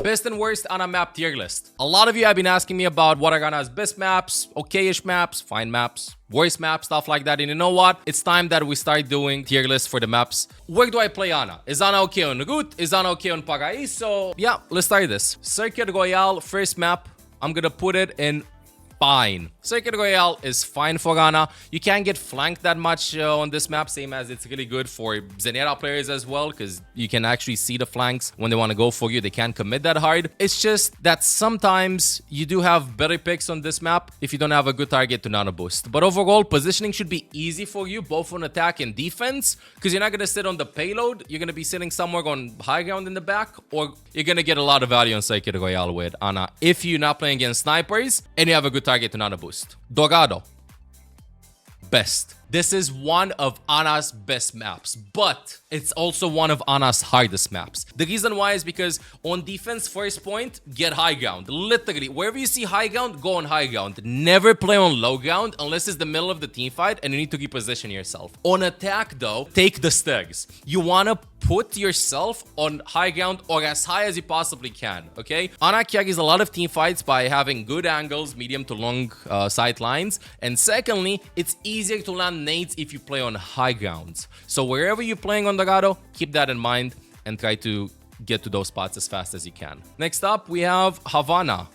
Best and worst Ana map tier list. A lot of you have been asking me about what are Ana's best maps, okay-ish maps, fine maps, worst maps, stuff like that. And you know what? It's time that we start doing tier lists for the maps. Where do I play Ana? Is Ana okay on Route? Is Ana okay on Paraiso? Yeah, let's start this. Circuit Royale, first map. I'm gonna put it in fine. Circuit Royale is fine for Ana. You can't get flanked that much on this map, same as it's really good for Zenera players as well, because you can actually see the flanks when they want to go for you. They can't commit that hard. It's just that sometimes you do have better picks on this map if you don't have a good target to nano boost. But overall, positioning should be easy for you, both on attack and defense, because you're not going to sit on the payload. You're going to be sitting somewhere on high ground in the back, or you're going to get a lot of value on Circuit Royale with Ana if you're not playing against snipers and you have a good target to nano boost. Dorado, best. This is one of Ana's best maps, but it's also one of Ana's hardest maps. The reason why is because on defense, first point, get high ground. Literally, wherever you see high ground, go on high ground. Never play on low ground unless it's the middle of the team fight and you need to reposition yourself. On attack though, take the stairs. You want to put yourself on high ground or as high as you possibly can, okay? Ana carries a lot of team fights by having good angles, medium to long sight lines. And secondly, it's easier to land nades if you play on high grounds. So wherever you're playing on Dorado, keep that in mind and try to get to those spots as fast as you can. Next up, we have Havana.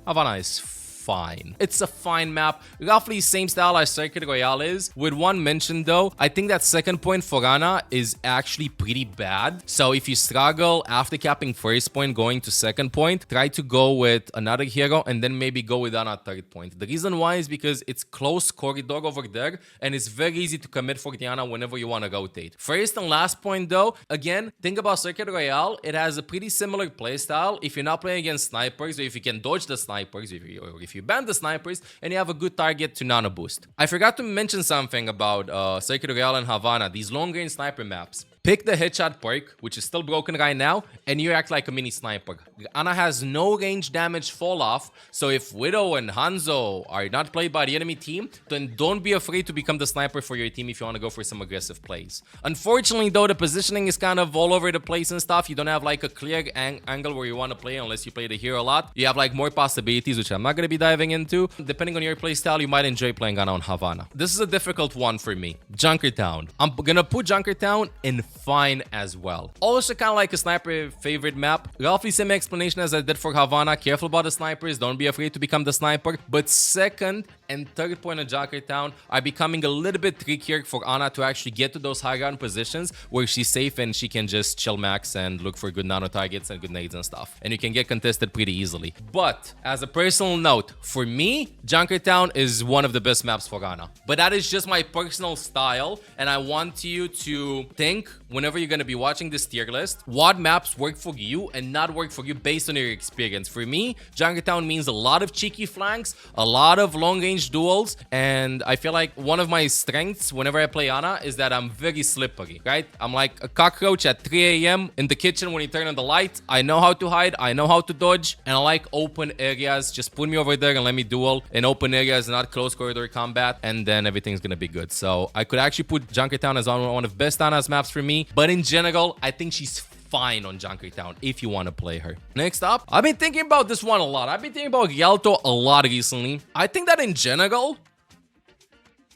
Havana is fine. It's a fine map, roughly same style as Circuit Royale is. With one mention though, I think that second point for Ana is actually pretty bad. So if you struggle after capping first point going to second point, try to go with another hero and then maybe go with Ana third point. The reason why is because it's close corridor over there and it's very easy to commit for the Ana whenever you want to rotate. First and last point though, again, think about Circuit Royale. It has a pretty similar playstyle if you're not playing against snipers, or if you can dodge the snipers, if you ban the snipers and you have a good target to nano boost. I forgot to mention something about Circuit Royale and Havana, these long range sniper maps. Pick the headshot perk, which is still broken right now, and you act like a mini sniper. Ana has no range damage fall off, so if Widow and Hanzo are not played by the enemy team, then don't be afraid to become the sniper for your team if you want to go for some aggressive plays. Unfortunately though, the positioning is kind of all over the place and stuff. You don't have like a clear angle where you want to play unless you play the hero a lot. You have like more possibilities, which I'm not going to be diving into. Depending on your playstyle, you might enjoy playing Ana on Havana. This is a difficult one for me. Junkertown. I'm going to put Junkertown in fine as well. Also kind of like a sniper favorite map. Roughly same explanation as I did for Havana. Careful about the snipers. Don't be afraid to become the sniper. But second and third point of Junkertown are becoming a little bit trickier for Ana to actually get to those high ground positions where she's safe and she can just chill max and look for good nano targets and good nades and stuff. And you can get contested pretty easily. But as a personal note, for me, Junkertown is one of the best maps for Ana. But that is just my personal style, and I want you to think whenever you're going to be watching this tier list, what maps work for you and not work for you based on your experience. For me, Junkertown means a lot of cheeky flanks, a lot of long range duels, and I feel like one of my strengths whenever I play Ana is that I'm very slippery, right? I'm like a cockroach at 3 a.m. in the kitchen when you turn on the light. I know how to hide, I know how to dodge, and I like open areas. Just put me over there and let me duel in open areas, not close corridor combat, and then everything's gonna be good. So I could actually put Junkertown as one of the best Ana's maps for me, but in general, I think she's fine on Junkertown if you want to play her. Next up, I've been thinking about this one a lot. I've been thinking about Rialto a lot recently. I think that in general,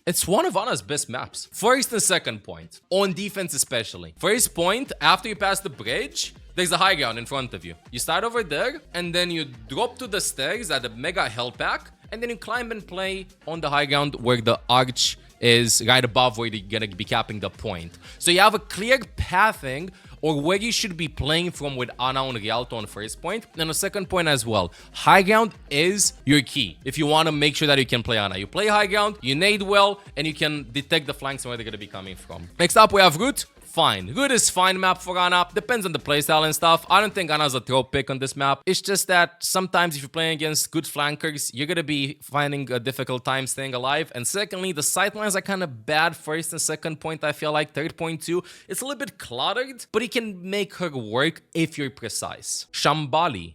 it's one of Ana's best maps. First and second point, on defense especially. First point, after you pass the bridge, there's a high ground in front of you. You start over there, and then you drop to the stairs at the mega health pack, and then you climb and play on the high ground where the arch is right above where you're gonna be capping the point. So you have a clear pathing or where you should be playing from with Ana on Rialto on first point, and a second point as well. High ground is your key if you want to make sure that you can play Ana. You play high ground, you nade well, and you can detect the flanks and where they're going to be coming from. Next up, we have Route. Fine. Route is fine map for Ana. Depends on the playstyle and stuff. I don't think Ana's a throw pick on this map. It's just that sometimes if you're playing against good flankers, you're going to be finding a difficult time staying alive. And secondly, the sightlines are kind of bad first and second point, I feel like. Third point too. It's a little bit cluttered, but you can make her work if you're precise. Shambali.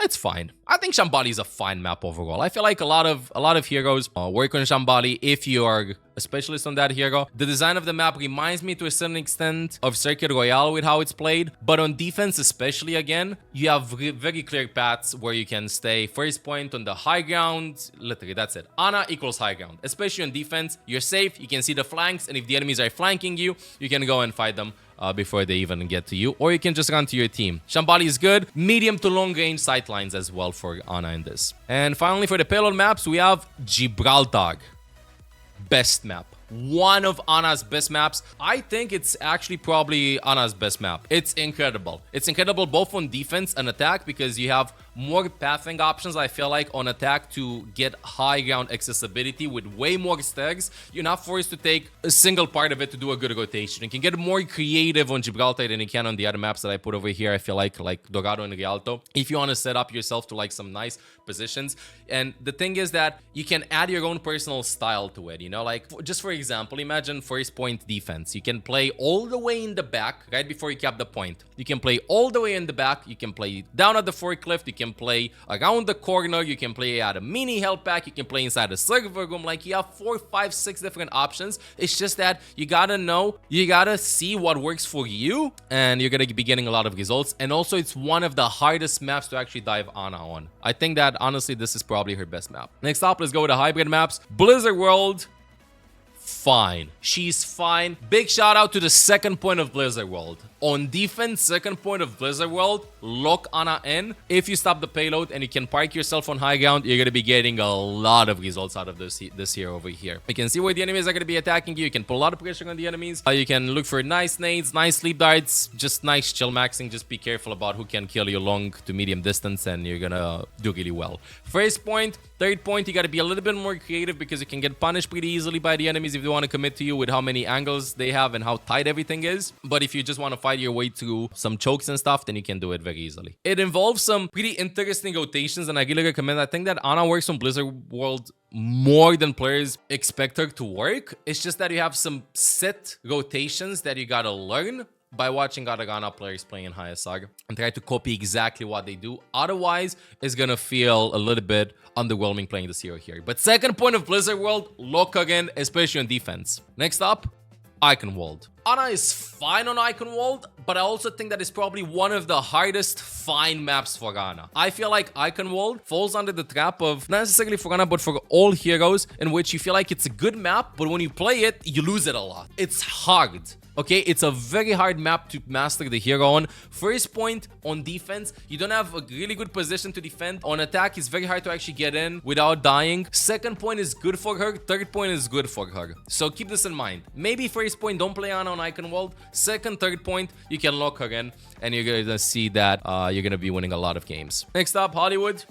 It's fine. I think Shambali is a fine map overall. I feel like a lot of heroes work on Shambali if you are a specialist on that hero. The design of the map reminds me to a certain extent of Circuit Royale with how it's played, but on defense especially, again, you have very clear paths where you can stay first point on the high ground. Literally, that's it. Ana equals high ground. Especially on defense, you're safe, you can see the flanks, and if the enemies are flanking you, you can go and fight them before they even get to you, or you can just run to your team. Shambali is good. Medium to long range sightlines as well for Ana in this. And finally, for the payload maps, we have Gibraltar. Best map. One of Ana's best maps. I think it's actually probably Ana's best map. It's incredible. It's incredible both on defense and attack because you have more pathing options, I feel like, on attack to get high ground accessibility with way more stairs. You're not forced to take a single part of it to do a good rotation. You can get more creative on Gibraltar than you can on the other maps that I put over here, I feel like Dorado and Rialto, if you want to set up yourself to like some nice positions. And the thing is that you can add your own personal style to it, you know, like just for example, imagine first point defense. You can play all the way in the back right before you cap the point. You can play all the way in the back. You can play down at the forklift. You can play around the corner. You can play at a mini health pack. You can play inside a server room. Like you have 4, 5, 6 different options. It's just that you gotta know, you gotta see what works for you, and you're gonna be getting a lot of results. And also, it's one of the hardest maps to actually dive Ana on. I think that honestly, this is probably her best map. Next up, let's go with the hybrid maps. Blizzard World. Fine. She's fine. Big shout out to the second point of Blizzard World. On defense, second point of Blizzard World, lock Ana in. If you stop the payload and you can park yourself on high ground, you're going to be getting a lot of results out of this hero over here. You can see where the enemies are going to be attacking you. You can put a lot of pressure on the enemies. You can look for nice nades, nice sleep darts, just nice chill maxing. Just be careful about who can kill you long to medium distance, and you're going to do really well. First point, third point, you got to be a little bit more creative because you can get punished pretty easily by the enemies if they want to commit to you with how many angles they have and how tight everything is. But if you just want to fight your way through some chokes and stuff, then you can do it very easily. It involves some pretty interesting rotations, and I really recommend. I think that Ana works on Blizzard World more than players expect her to work. It's just that you have some set rotations that you gotta learn by watching other Ana players playing in HSR and try to copy exactly what they do. Otherwise, it's gonna feel a little bit underwhelming playing this hero here. But second point of Blizzard World, lock again, especially on defense. Next up, Eichenwalde. Ana is fine on Eichenwalde, but I also think that it's probably one of the hardest fine maps for Ana. I feel like Eichenwalde falls under the trap of, not necessarily for Ana, but for all heroes, in which you feel like it's a good map, but when you play it, you lose it a lot. It's hard. Okay, it's a very hard map to master the hero on. First point on defense, you don't have a really good position to defend. On attack, it's very hard to actually get in without dying. Second point is good for her. Third point is good for her. So keep this in mind. Maybe first point, don't play Ana on Eichenwalde. Second, third point, you can lock her in, and you're gonna see that you're gonna be winning a lot of games. Next up, Hollywood.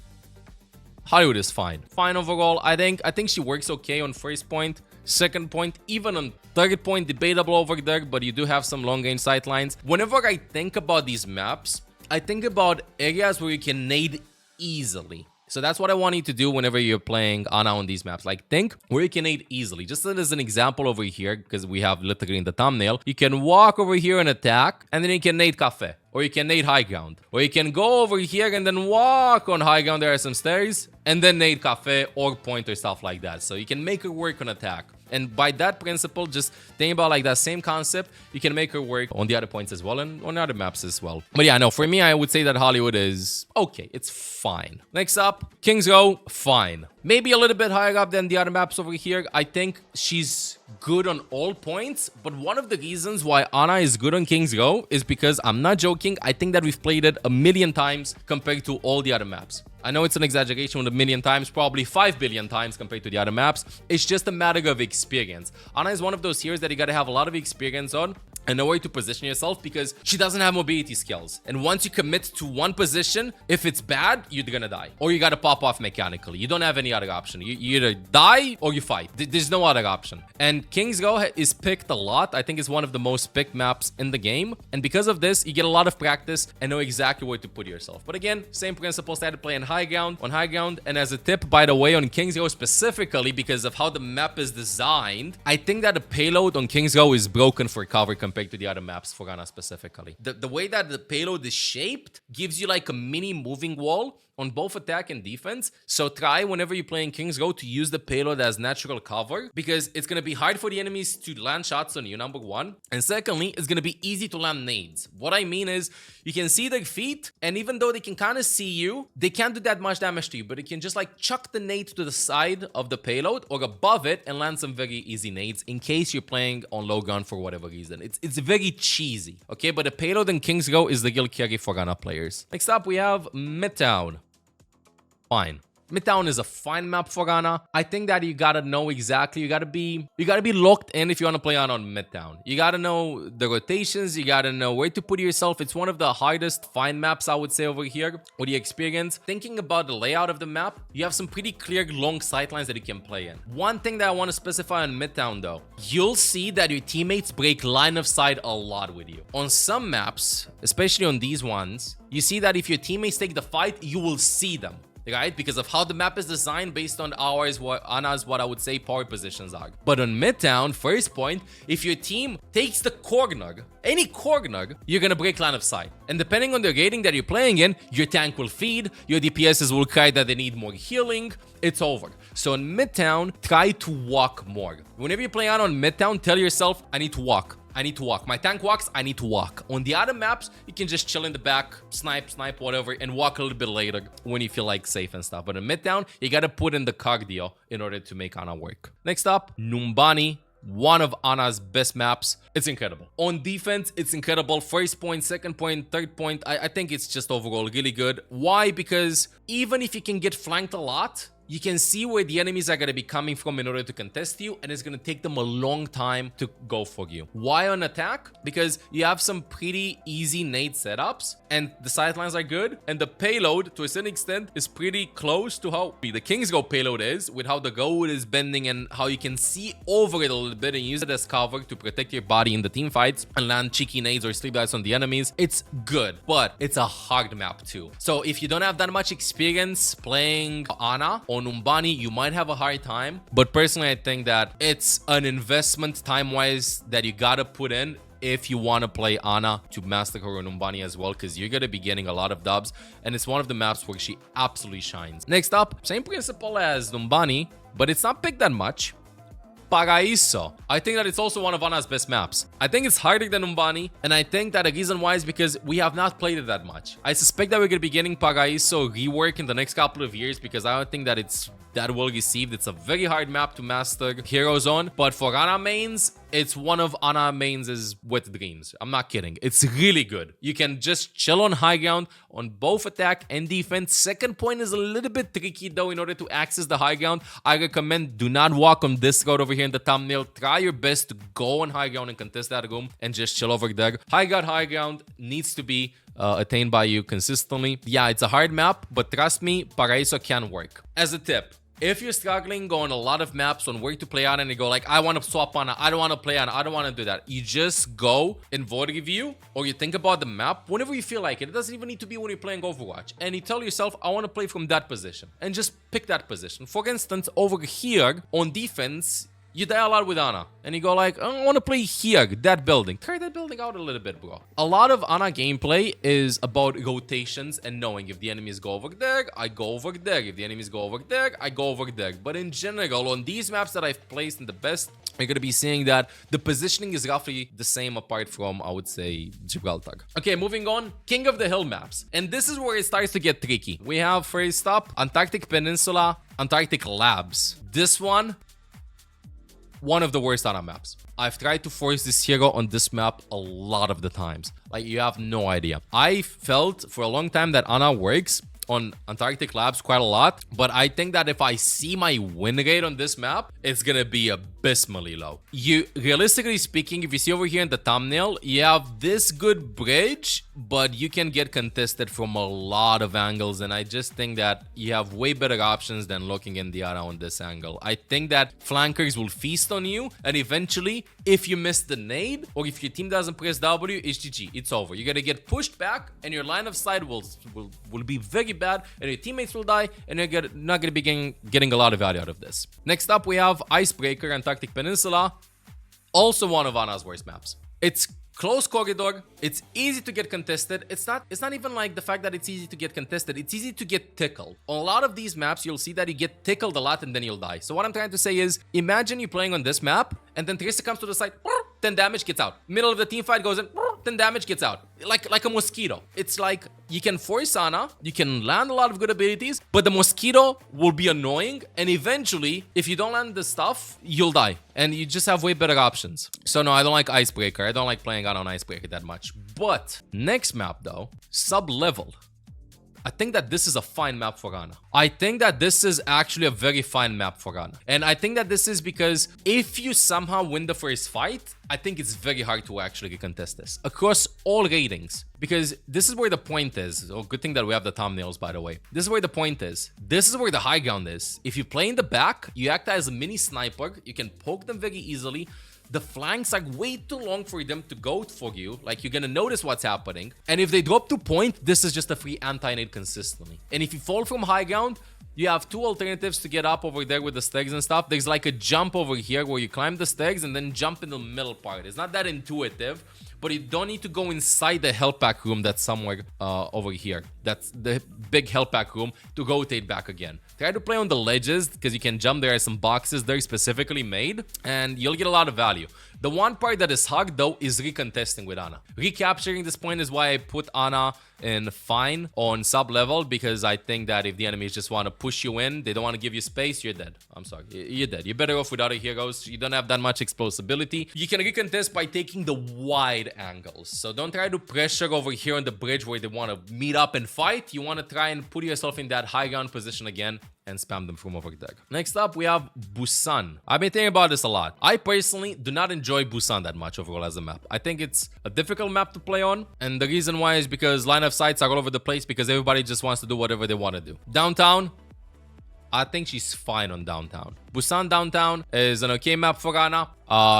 Hollywood is fine. Fine overall. I think she works okay on first point. Second point, even on third point, debatable over there, but you do have some long range sightlines. Whenever I think about these maps, I think about areas where you can nade easily. So that's what I want you to do whenever you're playing Ana on these maps. Like, think where you can nade easily. Just as an example over here, because we have literally in the thumbnail, you can walk over here and attack, and then you can nade cafe, or you can nade high ground, or you can go over here and then walk on high ground. There are some stairs, and then nade cafe or point or stuff like that. So you can make it work on attack. And by that principle, just think about like that same concept, you can make her work on the other points as well and on other maps as well. But yeah, no, for me, I would say that Hollywood is okay. It's fine. Next up, King's Row, fine. Maybe a little bit higher up than the other maps over here. I think she's good on all points, but one of the reasons why Ana is good on King's Row is because, I'm not joking, I think that we've played it 1,000,000 times compared to all the other maps. I know it's an exaggeration with 1,000,000 times, probably 5 billion times compared to the other maps. It's just a matter of experience. Ana is one of those heroes that you gotta have a lot of experience on and know where to position yourself, because she doesn't have mobility skills. And once you commit to one position, if it's bad, you're gonna die. Or you gotta pop off mechanically. You don't have any other option. You either die or you fight. There's no other option. And King's Row is picked a lot. I think it's one of the most picked maps in the game. And because of this, you get a lot of practice and know exactly where to put yourself. But again, same principle, started playing high ground, on high ground. And as a tip, by the way, on King's Row specifically, because of how the map is designed, I think that the payload on King's Row is broken for cover compared to the other maps for Ana specifically. The way that the payload is shaped gives you like a mini moving wall on both attack and defense. So try whenever you're playing King's Row to use the payload as natural cover, because it's going to be hard for the enemies to land shots on you, number one. And secondly, it's going to be easy to land nades. What I mean is you can see their feet, and even though they can kind of see you, they can't do that much damage to you, but you can just like chuck the nade to the side of the payload or above it and land some very easy nades in case you're playing on low gun for whatever reason. It's very cheesy, okay? But the payload in King's Row is the real carry for Ghana players. Next up, we have Midtown. Fine. Midtown is a fine map for Ghana. I think that you gotta know exactly. You gotta be locked in if you want to play on Midtown. You gotta know the rotations. You gotta know where to put yourself. It's one of the hardest fine maps, I would say, over here with the experience. Thinking about the layout of the map, you have some pretty clear long sightlines that you can play in. One thing that I want to specify on Midtown though, you'll see that your teammates break line of sight a lot with you. On some maps, especially on these ones, you see that if your teammates take the fight, you will see them. Right? Because of how the map is designed based on ours, what I would say power positions are. But on Midtown, first point, if your team takes the corner, any corner, you're gonna break line of sight. And depending on the rating that you're playing in, your tank will feed, your DPSs will cry that they need more healing, it's over. So in Midtown, try to walk more. Whenever you play on Midtown, tell yourself, I need to walk. I need to walk. My tank walks, I need to walk. On the other maps, you can just chill in the back, snipe, whatever, and walk a little bit later when you feel like safe and stuff. But in Midtown, you gotta put in the cardio in order to make Ana work. Next up, Numbani. One of Ana's best maps. It's incredible. On defense, it's incredible. First point, second point, third point. I think it's just overall really good. Why? Because even if you can get flanked a lot, you can see where the enemies are going to be coming from in order to contest you, and it's going to take them a long time to go for you. Why on attack? Because you have some pretty easy nade setups, and the sightlines are good, and the payload, to a certain extent, is pretty close to how the King's Row payload is, with how the road is bending and how you can see over it a little bit and use it as cover to protect your body in the team fights and land cheeky nades or sleep dives on the enemies. It's good, but it's a hard map too. So if you don't have that much experience playing Ana or Numbani, you might have a hard time. But personally, I think that it's an investment time-wise that you gotta put in if you want to play Ana to master her or Numbani as well, because you're going to be getting a lot of dubs, and it's one of the maps where she absolutely shines. Next up, same principle as Numbani, but it's not picked that much. Paraiso. I think that it's also one of Ana's best maps. I think it's harder than Numbani, and I think that the reason why is because we have not played it that much. I suspect that we're going to be getting Paraiso rework in the next couple of years, because I don't think that it's that well received. It's a very hard map to master heroes on, but for Ana mains, it's one of Ana mains' wet dreams. I'm not kidding. It's really good. You can just chill on high ground on both attack and defense. Second point is a little bit tricky though. In order to access the high ground, I recommend do not walk on this road over here in the thumbnail. Try your best to go on high ground and contest that room and just chill over there. High ground needs to be attained by you consistently. Yeah, it's a hard map, but trust me, Paraiso can work. As a tip, if you're struggling on a lot of maps on where to play on and you go like, I want to swap on, I don't want to play on, I don't want to do that. You just go in void review, or you think about the map whenever you feel like it. It doesn't even need to be when you're playing Overwatch. And you tell yourself, I want to play from that position. And just pick that position. For instance, over here on defense, you die a lot with Ana, and you go like, I want to play here, that building. Try that building out a little bit, bro. A lot of Ana gameplay is about rotations and knowing if the enemies go over there, I go over there. If the enemies go over there, I go over there. But in general, on these maps that I've placed in the best, you're going to be seeing that the positioning is roughly the same apart from, I would say, Gibraltar. Okay, moving on. King of the Hill maps. And this is where it starts to get tricky. We have first up, Antarctic Peninsula, Antarctic Labs. This one of the worst Ana maps. I've tried to force this hero on this map a lot of the times. Like, you have no idea. I felt for a long time that Ana works on Antarctic Labs quite a lot, but I think that if I see my win rate on this map, it's gonna be abysmally low. Realistically speaking, if you see over here in the thumbnail, you have this good bridge, but you can get contested from a lot of angles, and I just think that you have way better options than looking in the Ana on this angle. I think that flankers will feast on you, and eventually, if you miss the nade, or if your team doesn't press W, it's GG, it's over. You're gonna get pushed back, and your line of sight will be very bad, and your teammates will die, and you're not gonna be getting a lot of value out of this. Next up, we have Icebreaker, Antarctic Peninsula. Also one of Ana's worst maps. It's close corridor. It's easy to get contested. It's not even like the fact that it's easy to get contested. It's easy to get tickled. On a lot of these maps, you'll see that you get tickled a lot and then you'll die. So what I'm trying to say is, imagine you playing on this map and then Trista comes to the side, 10 damage, gets out. Middle of the team fight goes in, 10 damage, gets out. Like a mosquito. It's like you can force Ana, you can land a lot of good abilities, but the mosquito will be annoying, and eventually, if you don't land the stuff, you'll die. And you just have way better options. So no, I don't like Icebreaker. I don't like playing Ana on Icebreaker that much. But next map though, sub-level. I think that this is a fine map for Ana. I think that this is actually a very fine map for Ana. And I think that this is because if you somehow win the first fight, I think it's very hard to actually contest this across all ratings. Because this is where the point is. Oh, good thing that we have the thumbnails, by the way. This is where the point is. This is where the high ground is. If you play in the back, you act as a mini sniper. You can poke them very easily. The flanks are way too long for them to go for you. Like, you're gonna notice what's happening. And if they drop to point, this is just a free anti-nade consistently. And if you fall from high ground, you have two alternatives to get up over there with the stairs and stuff. There's like a jump over here where you climb the stairs and then jump in the middle part. It's not that intuitive, but you don't need to go inside the health pack room that's somewhere over here. That's the big health pack room to rotate back again. Try to play on the ledges because you can jump. There are some boxes there specifically made and you'll get a lot of value. The one part that is hard though is recontesting with Ana. Recapturing this point is why I put Ana in fine on sub level, because I think that if the enemies just want to push you in, they don't want to give you space, you're dead. I'm sorry, you're dead. You're better off with other heroes. You don't have that much explosibility. You can recontest by taking the wide angles. So don't try to pressure over here on the bridge where they want to meet up and fight. You want to try and put yourself in that high ground position again and spam them from over there. Next up, we have Busan. I've been thinking about this a lot. I personally do not enjoy Busan that much overall as a map. I think it's a difficult map to play on, and the reason why is because line of sights are all over the place because everybody just wants to do whatever they want to do. Downtown, I think she's fine on downtown. Busan downtown is an okay map for Ana.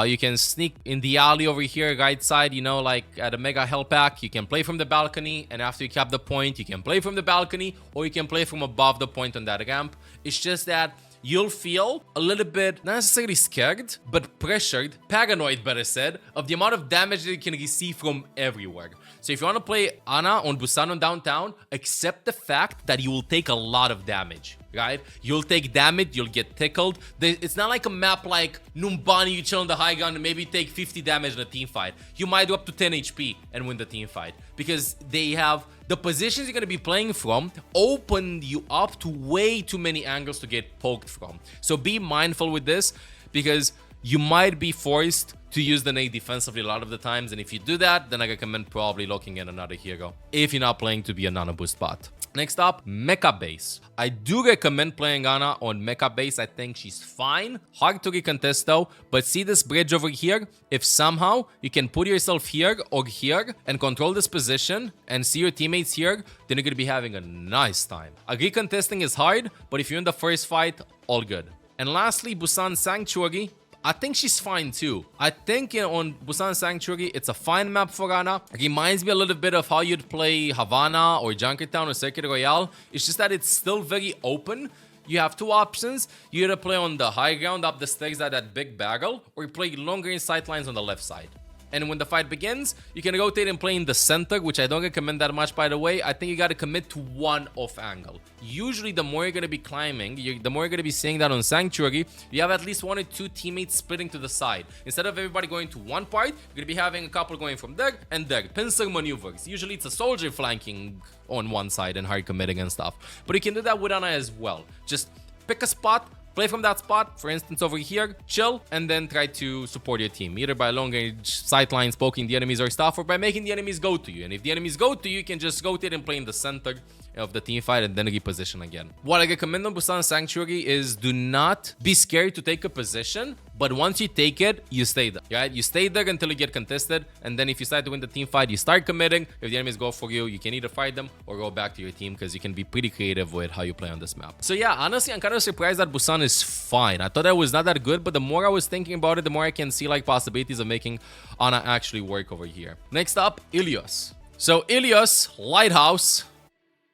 You can sneak in the alley over here, right side, you know, like at a mega hell pack. You can play from the balcony, and after you cap the point, you can play from the balcony, or you can play from above the point on that ramp. It's just that you'll feel a little bit, not necessarily scared, but pressured, paranoid, better said, of the amount of damage that you can receive from everywhere. So if you want to play Ana on Busan on downtown, accept the fact that you will take a lot of damage, right? You'll take damage, you'll get tickled. It's not like a map like Numbani, you chill on the high ground and maybe take 50 damage in a team fight. You might go up to 10 HP and win the team fight because they have the positions you're going to be playing from open you up to way too many angles to get poked from. So be mindful with this because you might be forced to use the nade defensively a lot of the times, and if you do that, then I recommend probably locking in another hero if you're not playing to be a nano boost bot. Next up, Mecha Base. I do recommend playing Ana on Mecha Base. I think she's fine. Hard to recontest though, but see this bridge over here? If somehow you can put yourself here or here and control this position and see your teammates here, then you're gonna be having a nice time. Recontesting is hard, but if you're in the first fight, all good. And lastly, Busan Sanctuary. I think she's fine too. I think on Busan Sanctuary, it's a fine map for Ana. It reminds me a little bit of how you'd play Havana or Junkertown or Circuit Royale. It's just that it's still very open. You have two options. You either play on the high ground up the stairs at that big barrel, or you play longer in sight lines on the left side. And when the fight begins, you can rotate and play in the center, which I don't recommend that much, by the way. I think you got to commit to one off angle. Usually, the more you're going to be climbing, the more you're going to be seeing that on Sanctuary, you have at least one or two teammates splitting to the side. Instead of everybody going to one part, you're going to be having a couple going from there and there. Pincer maneuvers. Usually, it's a soldier flanking on one side and hard committing and stuff. But you can do that with Ana as well. Just pick a spot, play from that spot, for instance over here, chill, and then try to support your team, either by long range sight lines poking the enemies or stuff, or by making the enemies go to you. And if the enemies go to you, you can just rotate and play in the center of the team fight and then reposition again. What I recommend on Busan Sanctuary is do not be scared to take a position, but once you take it, you stay there, right? You stay there until you get contested, and then if you start to win the team fight, you start committing. If the enemies go for you, you can either fight them or go back to your team because you can be pretty creative with how you play on this map. So yeah, honestly, I'm kind of surprised that Busan is fine. I thought it was not that good, but the more I was thinking about it, the more I can see like possibilities of making Ana actually work over here. Next up, Ilios. So Ilios, Lighthouse,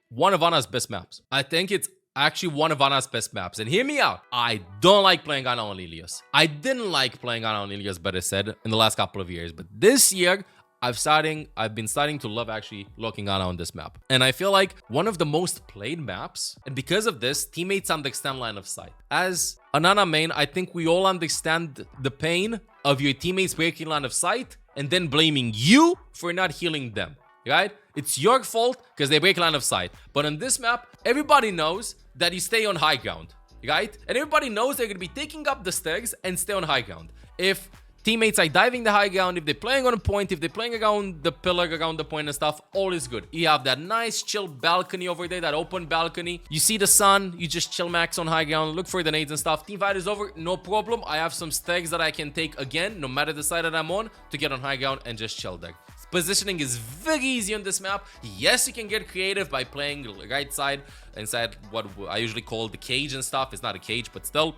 one of Ana's best maps. I think it's actually one of Ana's best maps. And hear me out. I don't like playing Ana on Ilios. I didn't like playing Ana on Ilios, better said, in the last couple of years. But this year, I've been starting to love actually looking Ana on this map. And I feel like one of the most played maps. And because of this, teammates understand line of sight. As an Ana main, I think we all understand the pain of your teammates breaking line of sight and then blaming you for not healing them, right? It's your fault because they break line of sight. But on this map, everybody knows that you stay on high ground, right? And everybody knows they're going to be taking up the stairs and stay on high ground. If teammates are diving the high ground, if they're playing on a point, if they're playing around the pillar, around the point and stuff, all is good. You have that nice chill balcony over there, that open balcony. You see the sun, you just chill max on high ground, look for the nades and stuff. Team fight is over, no problem. I have some stairs that I can take again, no matter the side that I'm on, to get on high ground and just chill there. Positioning is very easy on this map. Yes, you can get creative by playing right side, inside what I usually call the cage and stuff. It's not a cage, but still.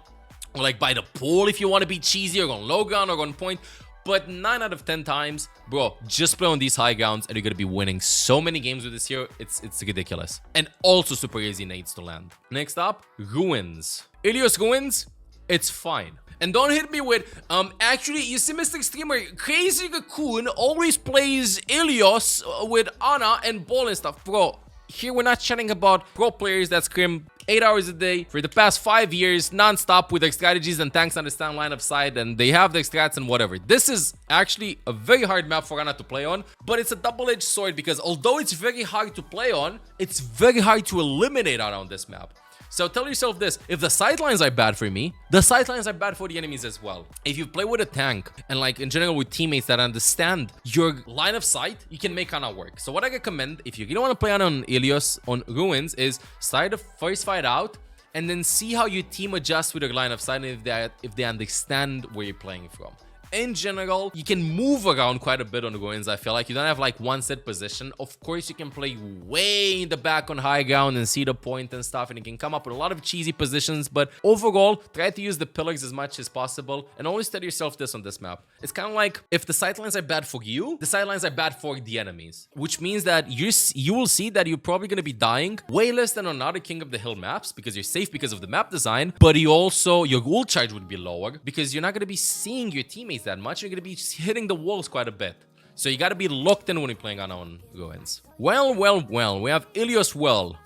Or like by the pool if you want to be cheesy, or on low ground or on point. But 9 out of 10 times, bro, just play on these high grounds and you're going to be winning so many games with this here. It's ridiculous. And also super easy nades to land. Next up, Ruins. Ilios Ruins, it's fine. And don't hit me with, actually, you see Mr. Streamer, Crazy Raccoon always plays Ilios with Ana and Ball and stuff. Bro, here we're not chatting about pro players that scrim 8 hours a day for the past 5 years non-stop with their strategies and tanks understand line of sight and they have their strats and whatever. This is actually a very hard map for Ana to play on, but it's a double-edged sword because although it's very hard to play on, it's very hard to eliminate Ana on this map. So tell yourself this, if the sidelines are bad for me, the sidelines are bad for the enemies as well. If you play with a tank and like in general with teammates that understand your line of sight, you can make Ana work. So what I recommend, if you don't want to play Ana on Ilios, on Ruins, is start the first fight out and then see how your team adjusts with your line of sight and if they understand where you're playing from. In general, you can move around quite a bit on Ruins. I feel like you don't have like one set position. Of course, you can play way in the back on high ground and see the point and stuff, and you can come up with a lot of cheesy positions. But overall, try to use the pillars as much as possible and always tell yourself this on this map. It's kind of like if the sidelines are bad for you, the sidelines are bad for the enemies, which means that you will see that you're probably going to be dying way less than on other King of the Hill maps because you're safe because of the map design, but your ult charge would be lower because you're not going to be seeing your teammates that much. You're going to be hitting the walls quite a bit. So you got to be locked in when you're playing Ana on Ruins. Well. We have Ilios Well.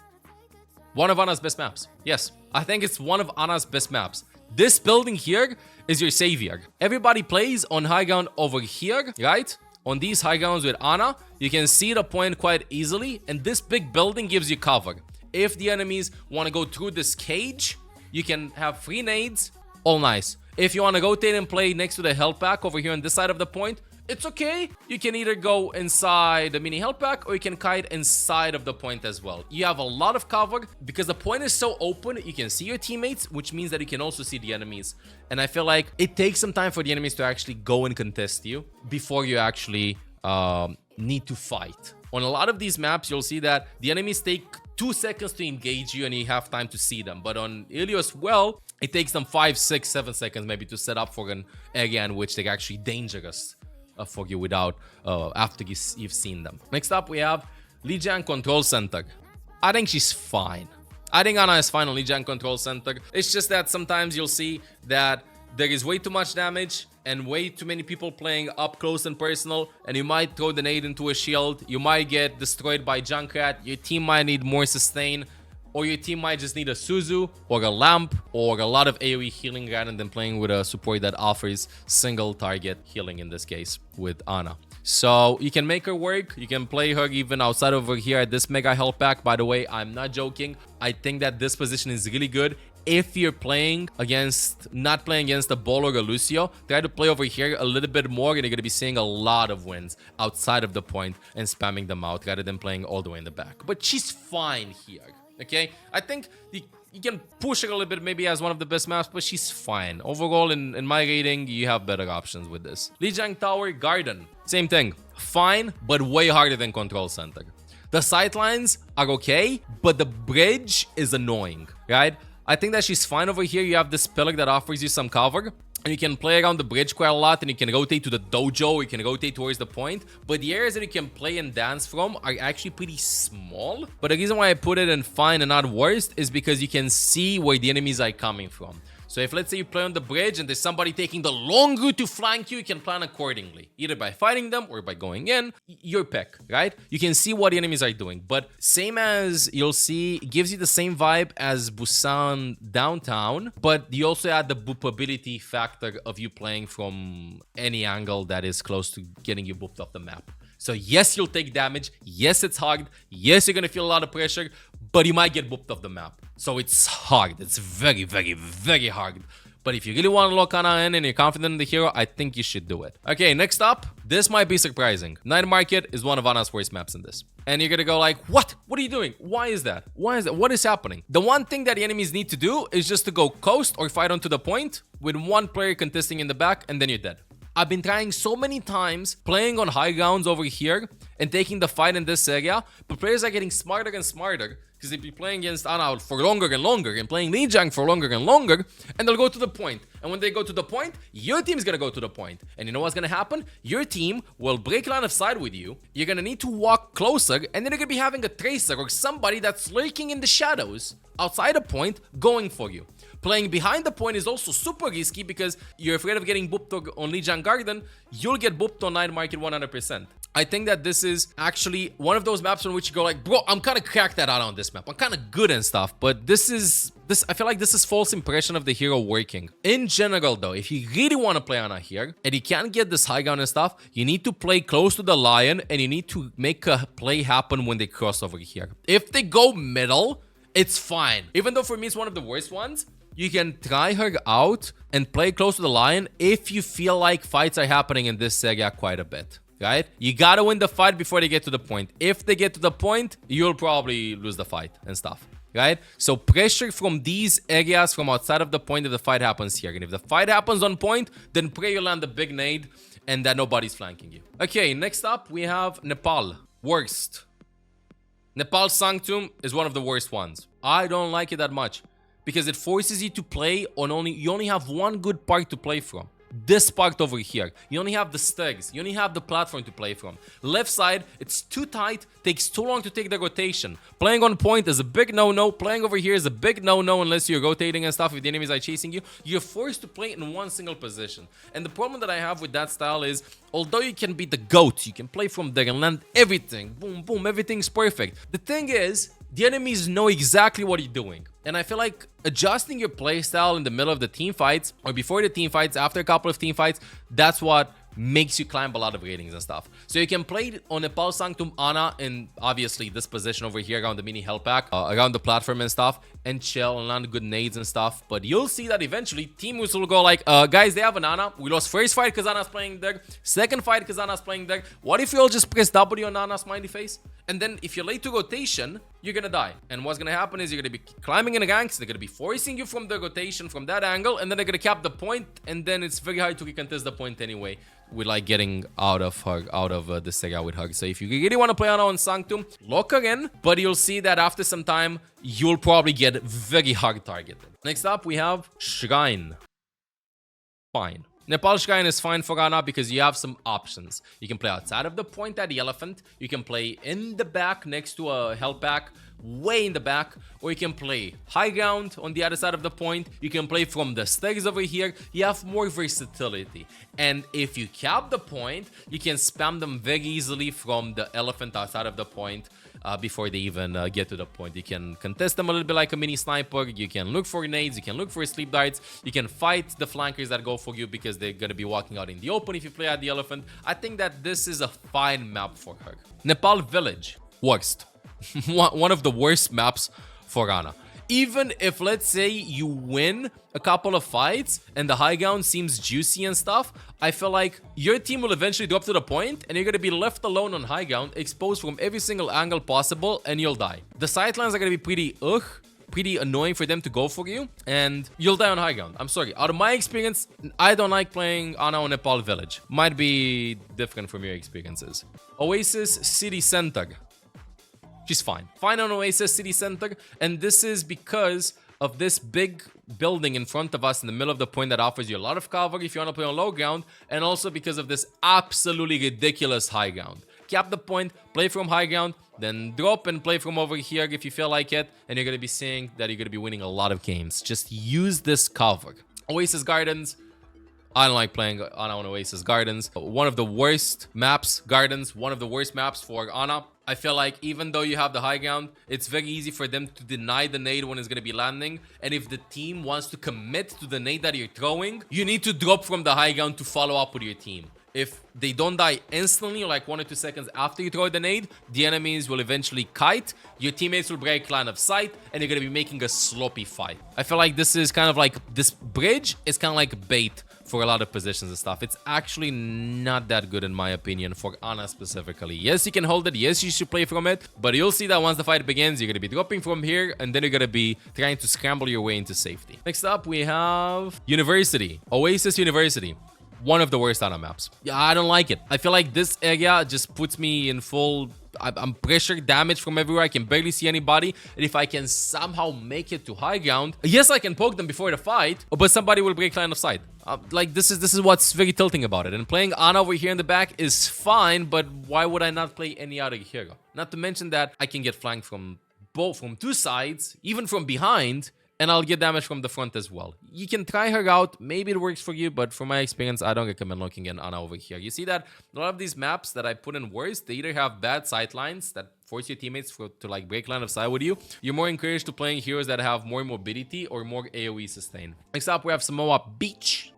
One of Ana's best maps. Yes, I think it's one of Ana's best maps. This building here is your savior. Everybody plays on high ground over here, right? On these high grounds with Ana, you can see the point quite easily. And this big building gives you cover. If the enemies want to go through this cage, you can have free nades. All nice. If you want to rotate and play next to the health pack over here on this side of the point, it's okay. You can either go inside the mini health pack or you can kite inside of the point as well. You have a lot of cover because the point is so open. You can see your teammates, which means that you can also see the enemies. And I feel like it takes some time for the enemies to actually go and contest you before you actually need to fight. On a lot of these maps, you'll see that the enemies take 2 seconds to engage you and you have time to see them. But on Ilios Well, it takes them 5, 6, 7 seconds maybe to set up for an area in which they're actually dangerous for you without after you've seen them. Next up, we have Lijiang Control Center. I think she's fine. I think Ana is fine on Lijiang Control Center. It's just that sometimes you'll see that there is way too much damage and way too many people playing up close and personal, and you might throw the nade into a shield. You might get destroyed by Junkrat. Your team might need more sustain, or your team might just need a Suzu or a lamp or a lot of AoE healing rather than playing with a support that offers single target healing, in this case with Ana. So you can make her work. You can play her even outside over here at this mega health pack. By the way, I'm not joking. I think that this position is really good. If you're playing against, not playing against a Ball or a Lucio, try to play over here a little bit more and you're going to be seeing a lot of wins outside of the point and spamming them out rather than playing all the way in the back. But she's fine here, okay? I think you can push her a little bit maybe as one of the best maps, but she's fine. Overall, in my rating, you have better options with this. Lijiang Tower Garden, same thing. Fine, but way harder than Control Center. The sightlines are okay, but the bridge is annoying, right? I think that she's fine over here. You have this pillar that offers you some cover. and you can play around the bridge quite a lot, and you can rotate to the dojo, you can rotate towards the point, but the areas that you can play and dance from are actually pretty small. But the reason why I put it in fine and not worst is because you can see where the enemies are coming from. So if, let's say, you play on the bridge and there's somebody taking the long route to flank you, you can plan accordingly, either by fighting them or by going in. Your pick, right? You can see what the enemies are doing, but same as you'll see, it gives you the same vibe as Busan downtown, but you also add the boopability factor of you playing from any angle that is close to getting you booped off the map. So yes, you'll take damage. Yes, it's hard. Yes, you're gonna feel a lot of pressure, but you might get booped off the map. So it's hard. It's very, very, very hard. But if you really want to lock Ana in and you're confident in the hero, I think you should do it. Okay, next up, this might be surprising. Night Market is one of Ana's worst maps in this. And you're gonna go like, what? What are you doing? Why is that? Why is that? What is happening? The one thing that the enemies need to do is just to go coast or fight onto the point with one player contesting in the back, and then you're dead. I've been trying so many times playing on high grounds over here and taking the fight in this area, but players are getting smarter and smarter because they'll be playing against Ana for longer and longer and playing Lijiang for longer and longer, and they'll go to the point. And when they go to the point, your team's gonna go to the point. And you know what's gonna happen? Your team will break line of sight with you. You're gonna need to walk closer, and then you're gonna be having a tracer or somebody that's lurking in the shadows outside a point going for you. Playing behind the point is also super risky because you're afraid of getting booped on Lijiang Garden. You'll get booped on Night Market 100%. I think that this is actually one of those maps on which you go like, bro, I'm kind of cracked that out on this map. I'm kind of good and stuff, but I feel like this is false impression of the hero working. In general though, if you really want to play Ana here and you can't get this high ground and stuff, you need to play close to the lion and you need to make a play happen when they cross over here. If they go middle, it's fine. Even though for me it's one of the worst ones, you can try her out and play close to the lion if you feel like fights are happening in this area quite a bit, right? You gotta win the fight before they get to the point. If they get to the point, you'll probably lose the fight and stuff, right? So pressure from these areas from outside of the point if the fight happens here. And if the fight happens on point, then pray you land a big nade and that nobody's flanking you. Okay, next up we have Nepal. Worst. Nepal Sanctum is one of the worst ones. I don't like it that much, because it forces you to play on you only have one good part to play from. This part over here. You only have the stairs. You only have the platform to play from. Left side, it's too tight, takes too long to take the rotation. Playing on point is a big no-no. Playing over here is a big no-no unless you're rotating and stuff if the enemies are chasing you. You're forced to play in one single position. And the problem that I have with that style is, although you can be the GOAT, you can play from there and land everything. Boom, boom, everything's perfect. The thing is, the enemies know exactly what you're doing. And I feel like adjusting your playstyle in the middle of the team fights or before the team fights, after a couple of team fights, that's what makes you climb a lot of ratings and stuff. So you can play on Nepal Sanctum Ana in obviously this position over here around the mini health pack, around the platform and stuff, and chill and land good nades and stuff. But you'll see that eventually teams will go like, guys, they have an Ana. We lost first fight because Ana's playing there. Second fight because Ana's playing there. What if we all just press W on Ana's smiley face? And then if you're late to rotation, you're gonna die. And what's gonna happen is you're gonna be climbing in ranks, they're gonna be forcing you from the rotation from that angle, and then they're gonna cap the point, and then it's very hard to recontest the point anyway with like getting out of this area with her. So if you really want to play Ana on Sanctum, lock her in, but you'll see that after some time you'll probably get very hard targeted. Next up we have Shrine. Fine. Nepal Shrine is fine for Ana because you have some options. You can play outside of the point at the elephant. You can play in the back next to a health pack, way in the back. Or you can play high ground on the other side of the point. You can play from the stairs over here. You have more versatility. And if you cap the point, you can spam them very easily from the elephant outside of the point. Before they even get to the point. You can contest them a little bit like a mini sniper. You can look for nades. You can look for sleep darts. You can fight the flankers that go for you because they're going to be walking out in the open if you play at the elephant. I think that this is a fine map for her. Nepal Village. Worst. One of the worst maps for Ana. Even if, let's say, you win a couple of fights and the high ground seems juicy and stuff, I feel like your team will eventually drop to the point and you're going to be left alone on high ground, exposed from every single angle possible, and you'll die. The sidelines are going to be pretty annoying for them to go for you, and you'll die on high ground. I'm sorry. Out of my experience, I don't like playing Ana on Nepal Village. Might be different from your experiences. Oasis City Center. She's fine. Fine on Oasis City Center, and this is because of this big building in front of us in the middle of the point that offers you a lot of cover if you want to play on low ground, and also because of this absolutely ridiculous high ground. Cap the point, play from high ground, then drop and play from over here if you feel like it, and you're going to be seeing that you're going to be winning a lot of games. Just use this cover. Oasis Gardens. I don't like playing on Oasis Gardens. One of the worst maps, Gardens, one of the worst maps for Ana. I feel like even though you have the high ground, it's very easy for them to deny the nade when it's going to be landing. And if the team wants to commit to the nade that you're throwing, you need to drop from the high ground to follow up with your team. If they don't die instantly, like 1 or 2 seconds after you throw the nade, the enemies will eventually kite, your teammates will break line of sight, and you're going to be making a sloppy fight. I feel like this is kind of like, this bridge is kind of like bait for a lot of positions and stuff. It's actually not that good in my opinion for Ana specifically. Yes, you can hold it. Yes, you should play from it, but you'll see that once the fight begins, you're going to be dropping from here, and then you're going to be trying to scramble your way into safety. Next up, we have University. Oasis University. One of the worst Ana maps. Yeah, I don't like it. I feel like this area just puts me in full... I'm pressure damage from everywhere. I can barely see anybody. And if I can somehow make it to high ground, yes, I can poke them before the fight, but somebody will break line of sight. Like this is what's very tilting about it. And playing Ana over here in the back is fine, but why would I not play any other hero? Not to mention that I can get flanked from both, from 2 sides, even from behind, and I'll get damage from the front as well. You can try her out. Maybe it works for you, but from my experience, I don't recommend looking at Ana over here. You see that a lot of these maps that I put in worse, they either have bad sight lines that force your teammates to like break line of sight with you. You're more encouraged to playing heroes that have more mobility or more AoE sustain. Next up, we have Samoa Beach.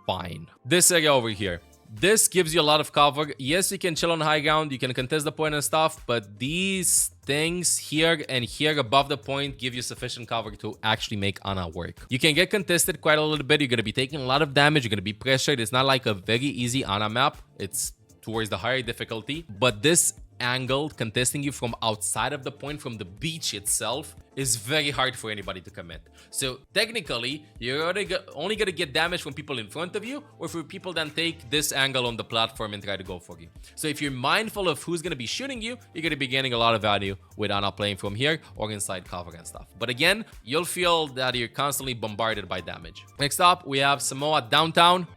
Fine. This area over here. This gives you a lot of cover. Yes, you can chill on high ground, you can contest the point and stuff, but these things here and here above the point give you sufficient cover to actually make Ana work. You can get contested quite a little bit. You're going to be taking a lot of damage. You're going to be pressured. It's not like a very easy Ana map. It's towards the higher difficulty, but this angle contesting you from outside of the point, from the beach itself, is very hard for anybody to commit. So technically, you're only gonna get damage from people in front of you, or for people that take this angle on the platform and try to go for you. So if you're mindful of who's gonna be shooting you, you're gonna be gaining a lot of value with Ana playing from here or inside cover and stuff. But again, you'll feel that you're constantly bombarded by damage. Next up, we have Samoa Downtown.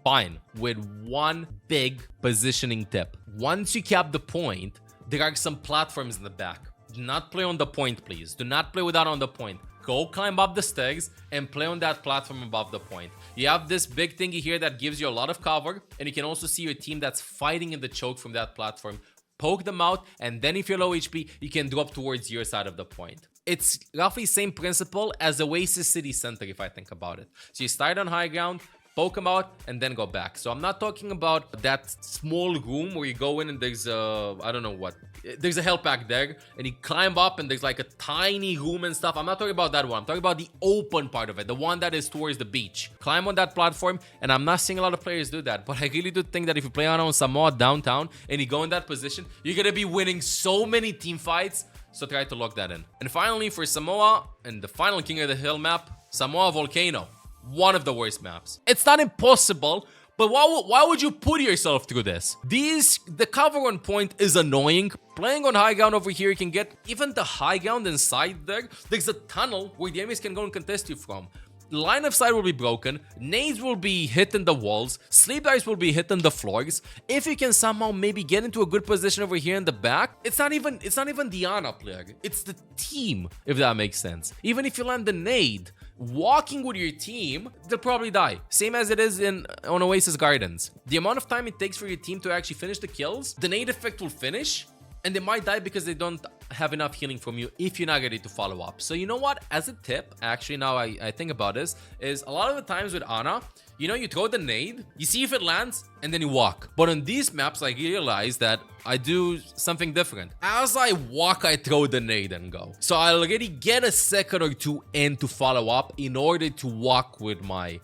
Fine, with one big positioning tip. Once you cap the point, there are some platforms in the back. Do not play on the point, please. Do not play without on the point. Go climb up the stairs and play on that platform above the point. You have this big thingy here that gives you a lot of cover, and you can also see your team that's fighting in the choke from that platform. Poke them out, and then if you're low HP, you can drop towards your side of the point. It's roughly same principle as Oasis City Center if I think about it. So you start on high ground, poke them out, and then go back. So I'm not talking about that small room where you go in and there's a, I don't know what, there's a health pack there, and you climb up and there's like a tiny room and stuff. I'm not talking about that one. I'm talking about the open part of it, the one that is towards the beach. Climb on that platform, and I'm not seeing a lot of players do that, but I really do think that if you play on Samoa Downtown and you go in that position, you're gonna be winning so many team fights. So try to lock that in. And finally, for Samoa and the final King of the Hill map, Samoa Volcano. One of the worst maps. It's not impossible, but why would you put yourself through this? The cover on point is annoying. Playing on high ground over here, you can get even the high ground inside there. There's a tunnel where the enemies can go and contest you from. Line of sight will be broken, nades will be hitting the walls, sleep dice will be hitting the floors. If you can somehow maybe get into a good position over here in the back, it's not even the Ana player, it's the team, if that makes sense. Even if you land the nade, walking with your team, they'll probably die. Same as it is on Oasis Gardens. The amount of time it takes for your team to actually finish the kills, the nade effect will finish, and they might die because they don't have enough healing from you if you're not ready to follow up. So you know what? As a tip, actually now I think about this, is a lot of the times with Ana, you know, you throw the nade, you see if it lands, and then you walk. But on these maps, I realize that I do something different. As I walk, I throw the nade and go. So I already get a second or two in to follow up in order to walk with my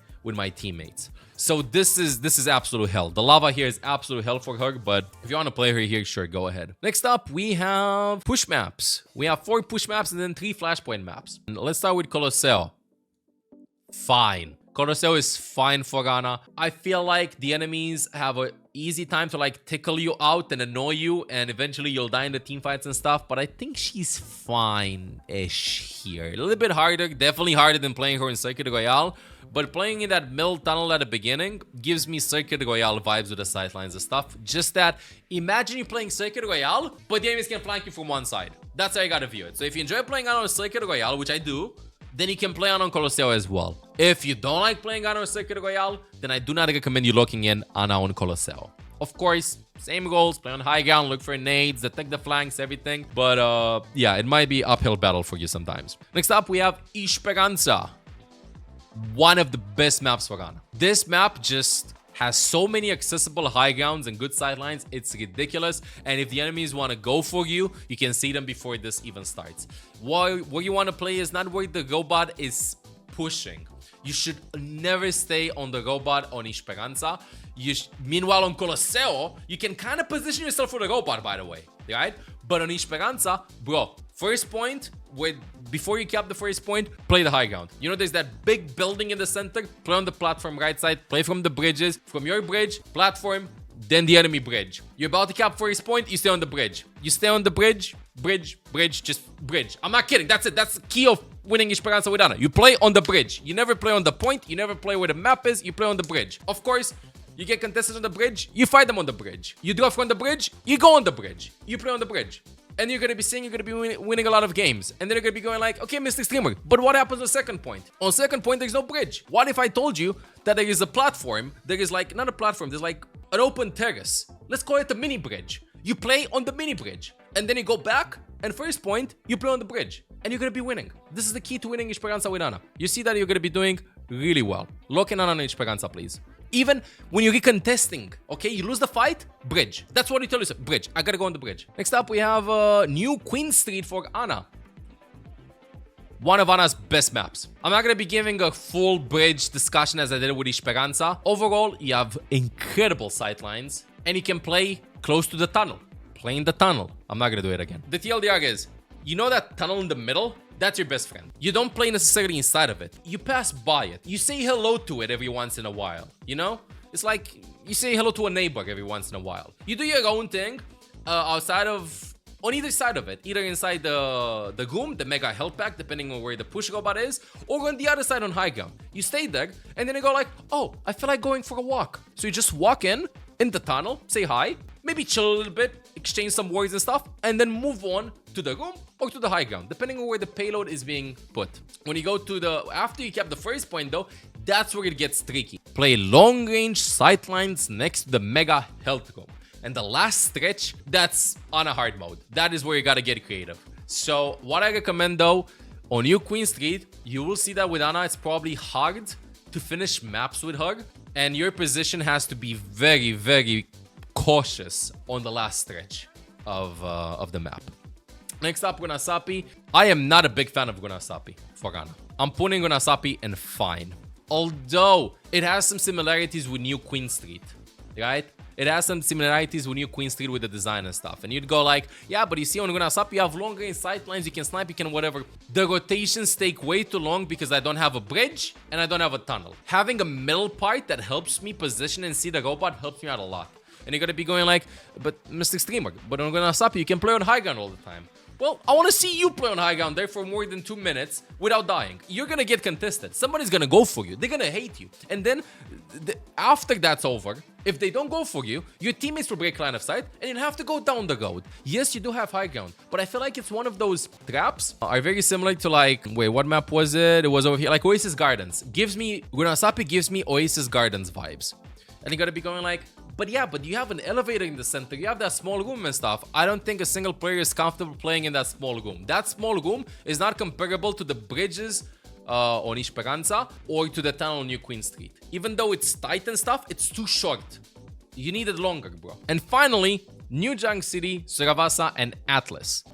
teammates. So this is absolute hell. The lava here is absolute hell for her, but if you want to play her here, sure, go ahead. Next up, we have push maps. We have 4 push maps and then 3 flashpoint maps. And let's start with Colosseo. Fine. Colosseo is fine for Ghana. I feel like the enemies have an easy time to like tickle you out and annoy you, and eventually you'll die in the team fights and stuff, but I think she's fine-ish here. A little bit harder, definitely harder than playing her in Circuit Royale, but playing in that middle tunnel at the beginning gives me Circuit Royale vibes with the sidelines and stuff. Just that, imagine you playing Circuit Royale, but the enemies can flank you from one side. That's how you gotta view it. So if you enjoy playing on Circuit Royale, which I do, then you can play on Colosseo as well. If you don't like playing on Circuit Royale, then I do not recommend you locking in on Colosseo. Of course, same goals, play on high ground, look for nades, detect the flanks, everything. But yeah, it might be uphill battle for you sometimes. Next up, we have Esperança. One of the best maps for Ghana. This map just has so many accessible high grounds and good sidelines, it's ridiculous. And if the enemies want to go for you, you can see them before this even starts. Where you want to play is not where the robot is pushing. You should never stay on the robot on Esperança. Meanwhile, on Colosseo, you can kind of position yourself for the robot, by the way, right? But on Esperança, bro, first point, before you cap the first point, play the high ground. You know, there's that big building in the center. Play on the platform right side. Play from the bridges. From your bridge, platform, then the enemy bridge. You're about to cap first point, you stay on the bridge. You stay on the bridge, just bridge. I'm not kidding. That's it. That's the key of winning Esperança with Ana. You play on the bridge. You never play on the point. You never play where the map is. You play on the bridge. Of course, you get contested on the bridge. You fight them on the bridge. You draw from the bridge. You go on the bridge. You play on the bridge. And you're going to be seeing you're going to be winning a lot of games. And then you're going to be going like, okay, Mr. Streamer, but what happens on second point? On second point, there's no bridge. What if I told you that there is a platform? There is like, not a platform, there's like an open terrace. Let's call it a mini bridge. You play on the mini bridge. And then you go back, and first point, you play on the bridge. And you're going to be winning. This is the key to winning Esperança with Ana. You see that you're going to be doing really well. Lock in on Esperança, please. Even when you're recontesting, okay, you lose the fight, bridge. That's what you tell yourself, bridge. I gotta go on the bridge. Next up, we have New Queen Street for Ana. One of Ana's best maps. I'm not gonna be giving a full bridge discussion as I did with Esperança. Overall, you have incredible sightlines, and you can play close to the tunnel. Play in the tunnel. I'm not gonna do it again. The TLDR is, you know that tunnel in the middle? That's your best friend. You don't play necessarily inside of it. You pass by it. You say hello to it every once in a while. You know? It's like you say hello to a neighbor every once in a while. You do your own thing outside of, on either side of it. Either inside the room, the mega health pack, depending on where the push robot is, or on the other side on high ground. You stay there, and then you go like, oh, I feel like going for a walk. So you just walk in the tunnel, say hi, maybe chill a little bit, exchange some words and stuff, and then move on to the room or to the high ground, depending on where the payload is being put. When you go to after you cap the first point though, that's where it gets tricky. Play long range sightlines next to the mega health room. And the last stretch, that's on a hard mode. That is where you gotta get creative. So what I recommend though, on New Queen Street, you will see that with Ana, it's probably hard to finish maps with her. And your position has to be very, very cautious on the last stretch of the map. Next up, Runasapi. I am not a big fan of Runasapi for Ghana. I'm putting Runasapi in fine. Although it has some similarities with New Queen Street, right? It has some similarities with New Queen Street with the design and stuff. And you'd go like, yeah, but you see on Runasapi, you have long range sightlines, you can snipe, you can whatever. The rotations take way too long because I don't have a bridge and I don't have a tunnel. Having a middle part that helps me position and see the robot helps me out a lot. And you're gonna be going like, but Mr. Streamer, but on Runasapi, you can play on high ground all the time. Well, I want to see you play on high ground there for more than 2 minutes without dying. You're going to get contested. Somebody's going to go for you. They're going to hate you. And then after that's over, if they don't go for you, your teammates will break line of sight and you'll have to go down the road. Yes, you do have high ground, but I feel like it's one of those traps are very similar to like, wait, what map was it? It was over here, like Oasis Gardens. Runasapi gives me Oasis Gardens vibes. And you're going to be going like, but yeah, but you have an elevator in the center. You have that small room and stuff. I don't think a single player is comfortable playing in that small room. That small room is not comparable to the bridges on Esperança or to the tunnel on New Queen Street. Even though it's tight and stuff, it's too short. You need it longer, bro. And finally, Lijiang City, Suravasa, and Aatlis.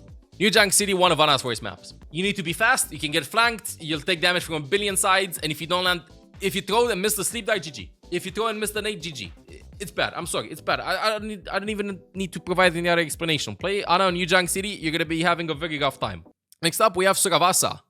Lijiang City, one of Ana's worst maps. You need to be fast. You can get flanked. You'll take damage from a billion sides. And if you don't land, if you throw and miss the sleep dart, GG. If you throw and miss the nade, GG. It's bad. I'm sorry. It's bad. I don't even need to provide any other explanation. Play Ana on Lijiang City, you're going to be having a very rough time. Next up, we have Suravasa.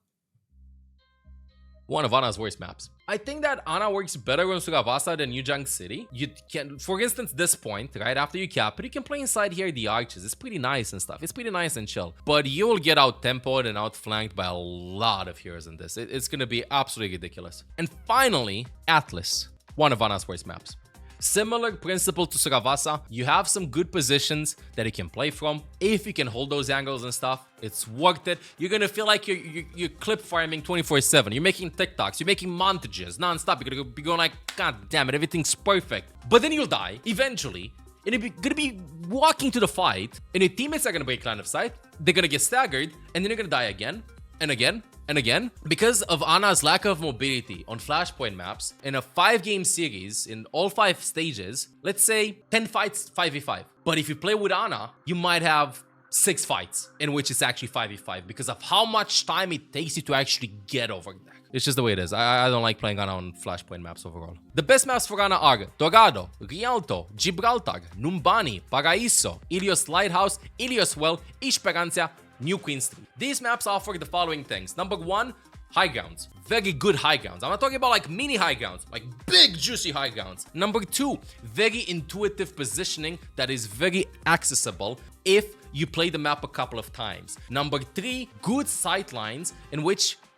one of Ana's worst maps. I think that Ana works better on Suravasa than Lijiang City. You can, for instance, this point, right after you cap it, you can play inside here the arches. It's pretty nice and stuff. It's pretty nice and chill. But you will get out-tempoed and outflanked by a lot of heroes in this. It's gonna be absolutely ridiculous. And finally, Aatlis, one of Ana's worst maps. Similar principle to Suravasa, you have some good positions that you can play from. If you can hold those angles and stuff, it's worth it. You're gonna feel like you're clip farming 24/7. You're making TikToks, you're making montages non-stop. You're gonna be going like, God damn it, everything's perfect. But then you'll die eventually, and you're gonna be walking to the fight, and your teammates are gonna break line of sight. They're gonna get staggered, and then you're gonna die again and again and again. Because of Ana's lack of mobility on flashpoint maps, in a 5-game series, in all 5 stages, let's say 10 fights, 5v5. But if you play with Ana, you might have 6 fights in which it's actually 5v5 because of how much time it takes you to actually get over there. It's just the way it is. I don't like playing Ana on flashpoint maps overall. The best maps for Ana are Dorado, Rialto, Gibraltar, Numbani, Paraiso, Ilios Lighthouse, Ilios Well, Esperança, New Queen Street. These maps offer the following things. Number 1, high grounds. Very good high grounds. I'm not talking about like mini high grounds, like big juicy high grounds. Number 2, very intuitive positioning that is very accessible if you play the map a couple of times. Number 3, good sight lines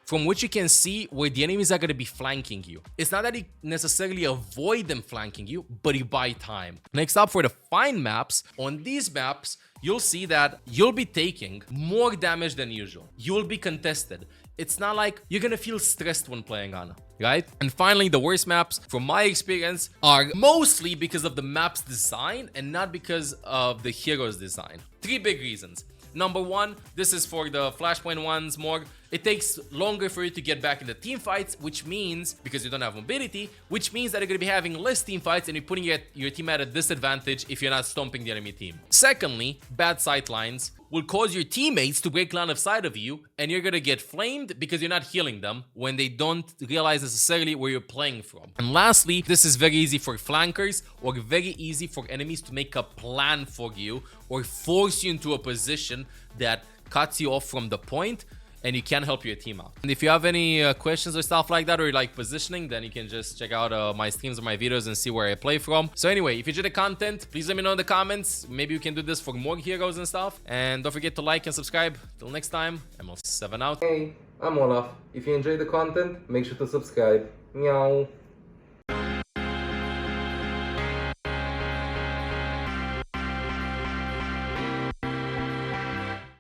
from which you can see where the enemies are going to be flanking you. It's not that you necessarily avoid them flanking you, but you buy time. Next up, for the fine maps, on these maps, you'll see that you'll be taking more damage than usual. You'll be contested. It's not like you're gonna feel stressed when playing Ana, right? And finally, the worst maps, from my experience, are mostly because of the map's design and not because of the hero's design. 3 big reasons. Number 1, this is for the flashpoint ones more. It takes longer for you to get back into team fights, which means, because you don't have mobility, which means that you're going to be having less team fights and you're putting your team at a disadvantage if you're not stomping the enemy team. Secondly, bad sight lines will cause your teammates to break line of sight of you, and you're going to get flamed because you're not healing them when they don't realize necessarily where you're playing from. And lastly, this is very easy for flankers or very easy for enemies to make a plan for you or force you into a position that cuts you off from the point and you can help your team out. And if you have any questions or stuff like that, or you like positioning, then you can just check out my streams or my videos and see where I play from. So anyway, if you enjoyed the content, please let me know in the comments. Maybe we can do this for more heroes and stuff. And don't forget to like and subscribe. Till next time, I'm 7 out. Hey, I'm Olaf. If you enjoyed the content, make sure to subscribe. Meow.